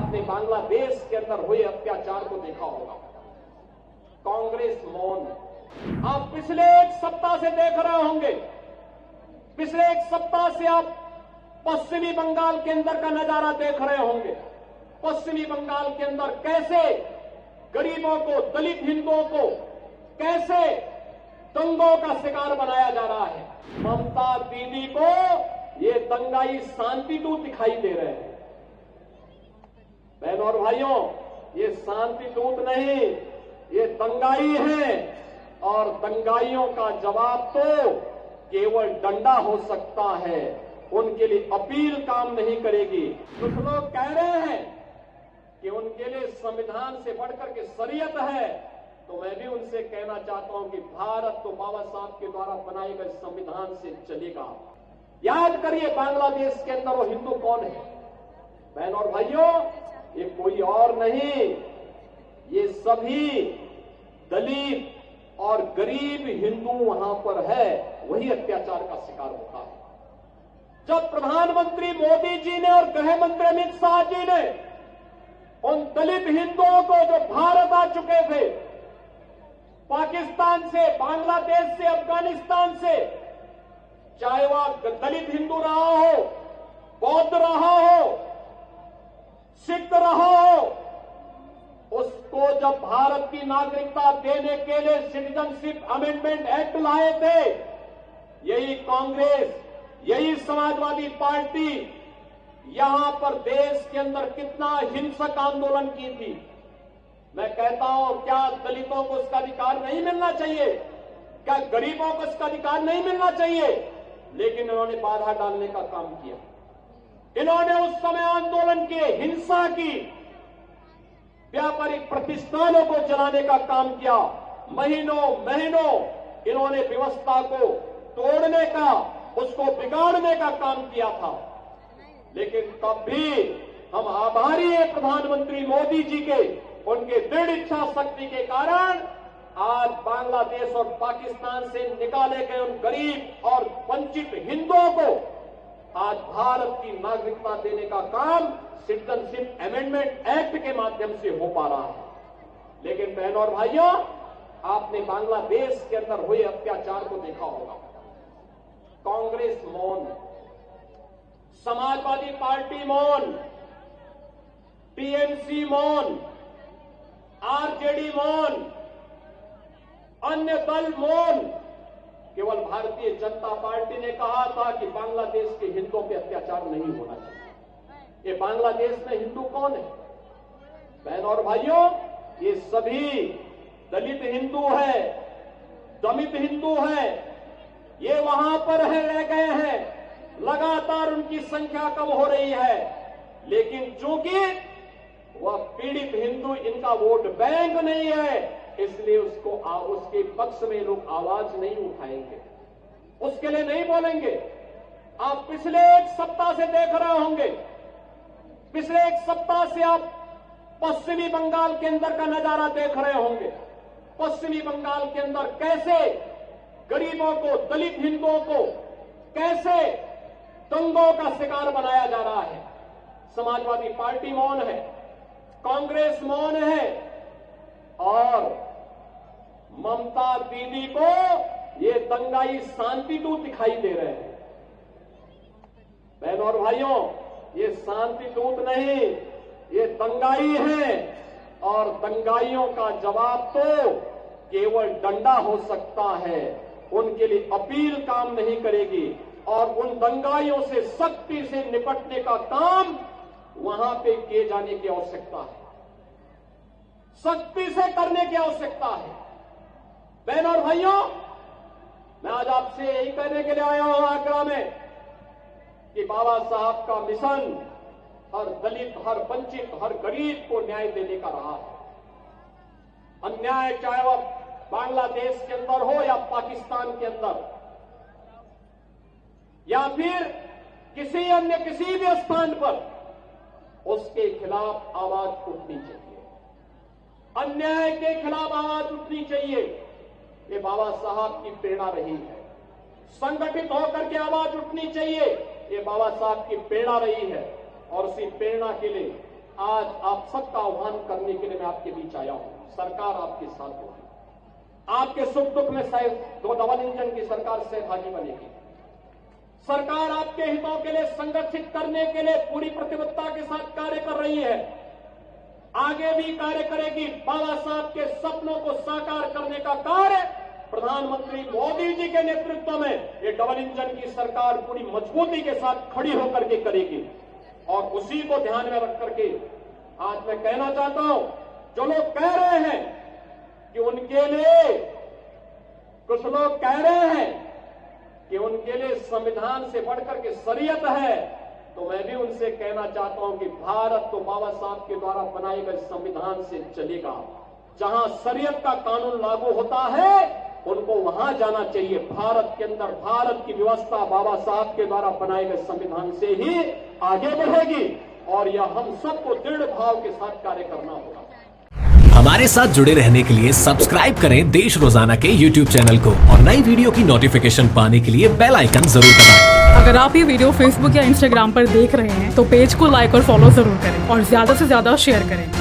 आपने बांग्लादेश के अंदर हुए अत्याचार को देखा होगा। कांग्रेस मौन। आप पिछले एक सप्ताह से देख रहे होंगे, पिछले एक सप्ताह से आप पश्चिमी बंगाल के अंदर का नजारा देख रहे होंगे। पश्चिमी बंगाल के अंदर कैसे गरीबों को, दलित हिंदुओं को कैसे दंगों का शिकार बनाया जा रहा है। ममता दीदी को ये दंगाई शांति दूत दिखाई दे रहे हैं। बहनों और भाइयों, ये शांति दूत नहीं, ये दंगाई है और दंगाइयों का जवाब तो केवल डंडा हो सकता है। उनके लिए अपील काम नहीं करेगी। कुछ लोग कह रहे हैं कि उनके लिए संविधान से बढ़कर के शरीयत है, तो मैं भी उनसे कहना चाहता हूं कि भारत तो बाबा साहब के द्वारा बनाए गए संविधान से चलेगा। याद करिए बांग्लादेश के अंदर वो हिंदू कौन है। बहनों और भाइयों, ये कोई और नहीं, ये सभी दलित और गरीब हिंदू वहां पर है, वही अत्याचार का शिकार होता है। जब प्रधानमंत्री मोदी जी ने और गृह मंत्री अमित शाह जी ने उन दलित हिंदुओं को जो भारत आ चुके थे, पाकिस्तान से, बांग्लादेश से, अफगानिस्तान से, चाहे वह दलित हिंदू रहा हो, बौद्ध रहा हो, सिख रहा हो, उसको जब भारत की नागरिकता देने के लिए सिटीजनशिप अमेंडमेंट एक्ट लाए थे, यही कांग्रेस, यही समाजवादी पार्टी यहां पर देश के अंदर कितना हिंसक आंदोलन की थी। मैं कहता हूं, क्या दलितों को इसका अधिकार नहीं मिलना चाहिए? क्या गरीबों को इसका अधिकार नहीं मिलना चाहिए? लेकिन इन्होंने बाधा डालने का काम किया। इन्होंने उस समय आंदोलन के हिंसा की, व्यापारिक प्रतिष्ठानों को जलाने का काम किया। महीनों महीनों इन्होंने व्यवस्था को तोड़ने का, उसको बिगाड़ने का काम किया था। लेकिन तब भी हम आभारी हैं प्रधानमंत्री मोदी जी के, उनके दृढ़ इच्छा शक्ति के कारण आज बांग्लादेश और पाकिस्तान से निकाले गए उन गरीब और वंचित हिंदुओं को आज भारत की नागरिकता देने का काम सिटीजनशिप अमेंडमेंट एक्ट के माध्यम से हो पा रहा है। लेकिन बहनों और भाइयों, आपने बांग्लादेश के अंदर हुए अत्याचार को देखा होगा। कांग्रेस मौन, समाजवादी पार्टी मौन, टीएमसी मौन, आरजेडी मौन, अन्य दल मौन। केवल भारतीय जनता पार्टी ने कहा था कि बांग्लादेश के हिंदुओं पे अत्याचार नहीं होना चाहिए। ये बांग्लादेश में हिंदू कौन है? बहनों और भाइयों, ये सभी दलित हिंदू है, दलित हिंदू है, ये वहां पर रह गए हैं। लगातार उनकी संख्या कम हो रही है, लेकिन चूंकि वह पीड़ित हिंदू इनका वोट बैंक नहीं है, इसलिए उसके पक्ष में लोग आवाज नहीं उठाएंगे, उसके लिए नहीं बोलेंगे। आप पिछले एक सप्ताह से देख रहे होंगे, पिछले एक सप्ताह से आप पश्चिमी बंगाल के अंदर का नजारा देख रहे होंगे। पश्चिमी बंगाल के अंदर कैसे गरीबों को, दलित हिंदुओं को कैसे दंगों का शिकार बनाया जा रहा है। समाजवादी पार्टी मौन है, कांग्रेस मौन है और ममता दीदी को ये दंगाई शांति दूत दिखाई दे रहे हैं। बहनों और भाइयों, ये शांति दूत नहीं, ये दंगाई है और दंगाइयों का जवाब तो केवल डंडा हो सकता है। उनके लिए अपील काम नहीं करेगी और उन दंगाइयों से सख्ती से निपटने का काम वहां पे किए जाने की आवश्यकता है, सख्ती से करने की आवश्यकता है। बहनों और भाइयों, मैं आज आपसे यही कहने के लिए आया हूं आगरा में कि बाबा साहब का मिशन हर दलित, हर वंचित, हर गरीब को न्याय देने का रहा है। अन्याय चाहे वह बांग्लादेश के अंदर हो या पाकिस्तान के अंदर या फिर किसी अन्य किसी भी स्थान पर, उसके खिलाफ आवाज उठनी चाहिए, अन्याय के खिलाफ आवाज उठनी चाहिए। ये बाबा साहब की प्रेरणा रही है। संगठित होकर के आवाज उठनी चाहिए, ये बाबा साहब की प्रेरणा रही है और उसी प्रेरणा के लिए आज आप सबका आह्वान करने के लिए मैं आपके बीच आया हूं। सरकार आपके साथ होगी, आपके सुख दुख में दो डबल इंजन की सरकार सहभागी बनेगी। सरकार आपके हितों के लिए संगठित करने के लिए पूरी प्रतिबद्धता के साथ कार्य कर रही है, आगे भी कार्य करेगी। बाबा साहब के सपनों को साकार करने का कार्य प्रधानमंत्री मोदी जी के नेतृत्व में ये डबल इंजन की सरकार पूरी मजबूती के साथ खड़ी होकर के करेगी। और उसी को ध्यान में रख करके आज मैं कहना चाहता हूं, जो लोग कह रहे हैं कि उनके लिए, कुछ लोग कह रहे हैं कि उनके लिए संविधान से बढ़कर के शरीयत है, तो मैं भी उनसे कहना चाहता हूं कि भारत तो बाबा साहब के द्वारा बनाए गए संविधान से चलेगा। जहां शरीयत का कानून लागू होता है उनको वहां जाना चाहिए। भारत के अंदर भारत की व्यवस्था बाबा साहब के द्वारा बनाए गए संविधान से ही आगे बढ़ेगी और यह हम सबको दृढ़ भाव के साथ कार्य करना होगा। हमारे साथ जुड़े रहने के लिए सब्सक्राइब करें देश रोजाना के YouTube चैनल को और नई वीडियो की नोटिफिकेशन पाने के लिए बेल आइकन जरूर दबाएं। अगर आप ये वीडियो Facebook या Instagram पर देख रहे हैं तो पेज को लाइक और फॉलो जरूर करें और ज्यादा से ज्यादा शेयर करें।